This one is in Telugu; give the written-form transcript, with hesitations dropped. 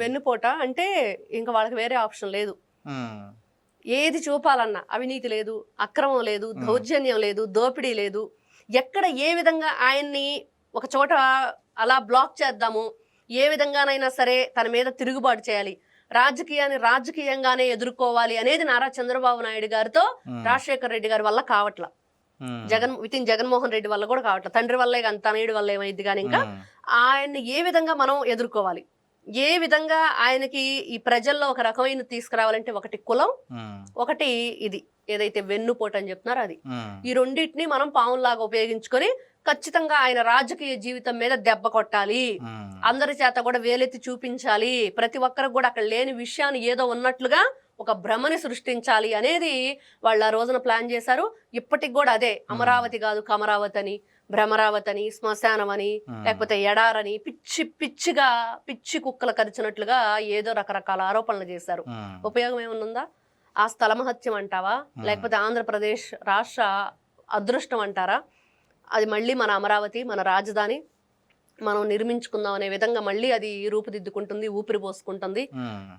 వెన్నుపోట అంటే ఇంకా వాళ్ళకి వేరే ఆప్షన్ లేదు. ఉమ్, ఏది చూపాలన్నా అవినీతి లేదు, అక్రమం లేదు, దౌర్జన్యం లేదు, దోపిడీ లేదు. ఎక్కడ ఏ విధంగా ఆయన్ని ఒక చోట అలా బ్లాక్ చేద్దాము, ఏ విధంగానైనా సరే తన మీద తిరుగుబాటు చేయాలి, రాజకీయాన్ని రాజకీయంగానే ఎదుర్కోవాలి అనేది నారా చంద్రబాబు నాయుడు గారితో రాజశేఖర్ రెడ్డి గారి వల్ల కావట్ల. జగన్మోహన్ రెడ్డి వల్ల కూడా కావట్ల. తండ్రి వల్లే కానీ తనయుడి వల్ల ఏమైంది కానీ ఇంకా ఆయన్ని ఏ విధంగా మనం ఎదుర్కోవాలి, ఏ విధంగా ఆయనకి ఈ ప్రజల్లో ఒక రకమైన తీసుకురావాలంటే ఒకటి కులం, ఒకటి ఇది ఏదైతే వెన్నుపోటు అని చెప్తున్నారో అది. ఈ రెండింటిని మనం పావులాగా ఉపయోగించుకొని ఖచ్చితంగా ఆయన రాజకీయ జీవితం మీద దెబ్బ కొట్టాలి, అందరి చేత కూడా వేలెత్తి చూపించాలి, ప్రతి ఒక్కరికి కూడా అక్కడ లేని విషయాన్ని ఏదో ఉన్నట్లుగా ఒక భ్రమని సృష్టించాలి అనేది వాళ్ళు ఆ రోజున ప్లాన్ చేశారు. ఇప్పటికి కూడా అదే. అమరావతి కాదు కమరావతి అని, భ్రమరావతి అని, శ్మశానం అని, లేకపోతే ఎడారని పిచ్చిగా పిచ్చి కుక్కలు కరిచినట్లుగా ఏదో రకరకాల ఆరోపణలు చేశారు. ఉపయోగం ఏమన్నా? ఆ స్థలమహత్యం అంటావా, లేకపోతే ఆంధ్రప్రదేశ్ రాష్ట్ర అదృష్టం అంటారా? అది మళ్ళీ మన అమరావతి, మన రాజధాని మనం నిర్మించుకుందాం అనే విధంగా మళ్ళీ అది రూపుదిద్దుకుంటుంది, ఊపిరి పోసుకుంటుంది.